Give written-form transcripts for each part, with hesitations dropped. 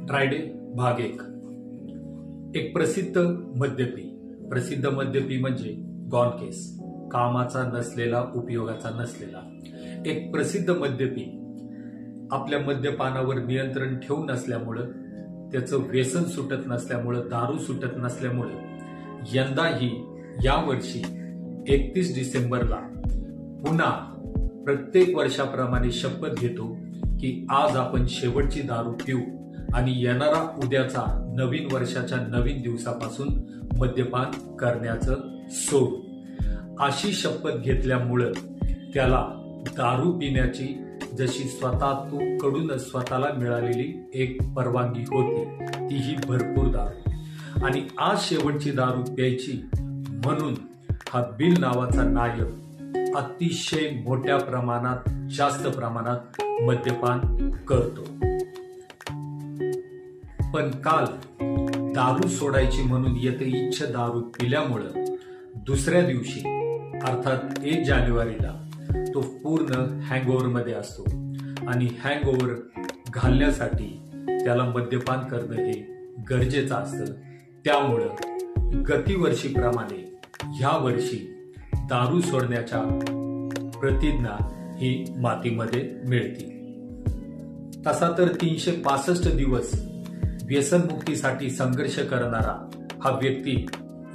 Dry day भाग एक प्रसिद्ध मद्यपी म्हणजे गॉन केस, कामाचा नसलेला, उपयोगाचा नसलेला एक प्रसिद्ध मद्यपी आपल्या मद्यपानावर नियंत्रण ठेवून नसल्यामुळं, त्याचं व्यसन सुटत नसल्यामुळं, दारू सुटत नसल्यामुळं यंदाही यावर्षी 31 डिसेंबरला पुन्हा प्रत्येक वर्षाप्रमाणे शपथ घेतो की आज आपण शेवटची दारू पिऊ आणि येणारा उद्याचा नवीन वर्षाच्या नवीन दिवसापासून मद्यपान करण्याचं सोडू. अशी शपथ घेतल्यामुळं त्याला दारू पिण्याची जशी कडून स्वतःला मिळालेली एक परवानगी होती, तीही भरपूर दारू, आणि आज शेवटची दारू प्यायची म्हणून हा बिल नावाचा नायक अतिशय मोठ्या प्रमाणात, जास्त प्रमाणात मद्यपान करतो. पण काल दारू सोडायची म्हणून यथेच्छ दारू पिल्यामुळं दुसऱ्या दिवशी अर्थात 1 जानेवारीला तो पूर्ण हँगओव्हर मध्ये असतो आणि हँगओव्हर घालण्यासाठी त्याला मद्यपान करणं हे गरजेचं असतं. त्यामुळं गतिवर्षीप्रमाणे ह्या वर्षी दारू सोडण्याच्या प्रतिज्ञा ही मातीमध्ये मिळते. तसा तर 365 दिवस व्यसनमुक्तीसाठी संघर्ष करणारा हा व्यक्ती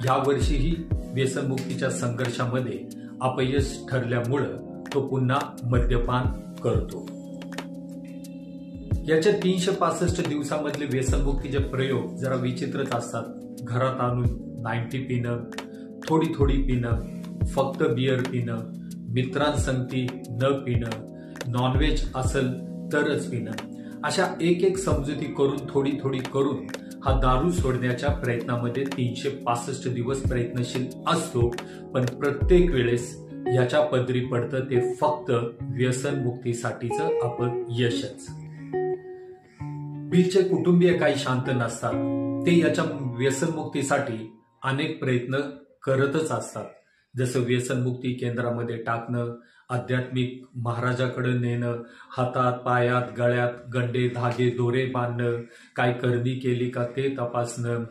यावर्षीही व्यसनमुक्तीच्या संघर्षामध्ये अपयश ठरल्यामुळं तो पुन्हा मद्यपान करतो. याच्या 365 दिवसामधले व्यसनमुक्तीचे प्रयोग जरा विचित्रच असतात. घरात आणून 90 पिणं, थोडी थोडी पिणं, फक्त बियर पिणं, मित्रांसंगती न पिणं, नॉनव्हेज असेल तरच पिणं, अशा एक समजुती करून थोडी थोडी करून हा दारू सोडण्याच्या प्रयत्नामध्ये 365 दिवस प्रयत्नशील असतो. पण प्रत्येक वेळेस याच्या पदरी पडतं ते फक्त व्यसनमुक्तीसाठीचं अपयशच. बिलचे कुटुंबीय काही शांत नसतात. ते याच्या व्यसनमुक्तीसाठी अनेक प्रयत्न करतच असतात. जसं व्यसनमुक्ती केंद्रामध्ये टाकणं, आध्यात्मिक महाराजाकडे नेणं, हातात, पायात, गळ्यात गंडे, धागे, दोरे बांधणं, काय करणी केली का ते तपासणं,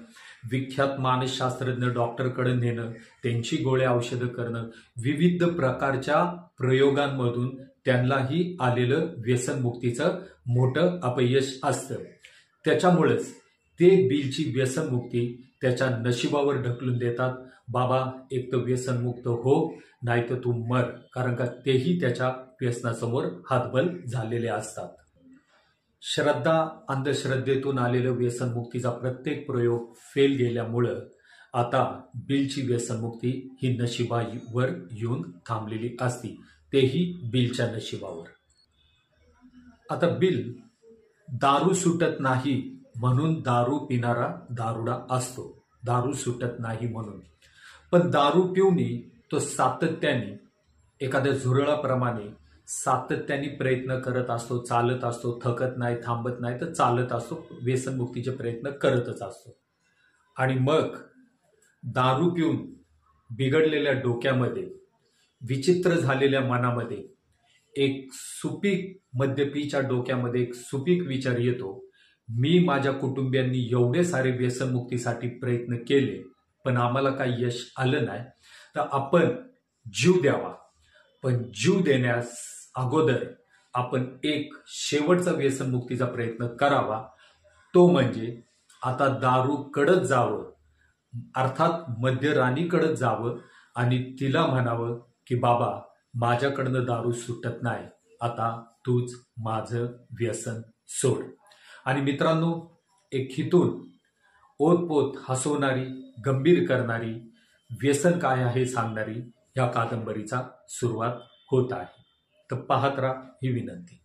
विख्यात मानसशास्त्रज्ञ डॉक्टरकडे नेणं, त्यांची गोळ्या औषधं करणं, विविध प्रकारच्या प्रयोगांमधून त्यांनाही आलेलं व्यसनमुक्तीचं मोठं अपयश असतं. त्याच्यामुळेच ते बिलची व्यसनमुक्ती त्याच्या नशिबावर ढकलून देतात. बाबा, एक तर व्यसनमुक्त हो, नाही तर तू मर, कारण का तेही त्याच्या व्यसनासमोर हातबल झालेले असतात. श्रद्धा, अंधश्रद्धेतून आलेलं व्यसनमुक्तीचा प्रत्येक प्रयोग फेल गेल्यामुळं आता बिलची व्यसनमुक्ती ही नशिबावर येऊन थांबलेली असती, तेही बिलच्या नशिबावर. आता बिल दारू सुटत नाही म्हणून दारू पिणारा दारुडा असतो, दारू सुटत नाही म्हणून. पण दारू पिऊनी तो सातत्याने एखाद्या झुरळाप्रमाणे सातत्याने प्रयत्न करत असतो, चालत असतो, थकत नाही, थांबत नाही, तर चालत असतो, व्यसनमुक्तीचे प्रयत्न करतच असतो. आणि मग दारू पिऊन बिघडलेल्या डोक्यामध्ये, विचित्र झालेल्या मनामध्ये एक सुपीक मद्यपीच्या डोक्यामध्ये एक सुपीक विचार येतो, मी माझ्या कुटुंबियांनी एवढे सारे व्यसनमुक्तीसाठी प्रयत्न केले पण आम्हाला काही यश आलं नाही, तर आपण जीव द्यावा. पण जीव देण्यास अगोदर आपण एक शेवटचा व्यसनमुक्तीचा प्रयत्न करावा. तो म्हणजे आता दारूकडे जावं, अर्थात मद्यराणीकडे जावं आणि तिला म्हणावं की बाबा, माझ्याकडनं दारू सुटत नाही, आता तूच माझं व्यसन सोड. आणि मित्रांनो, एक हितून ओतपोत हसवणारी, गंभीर करणारी, व्यसन काय आहे सांगणारी ह्या कादंबरीचा सुरुवात होत आहे. तर पाहत राहा ही विनंती.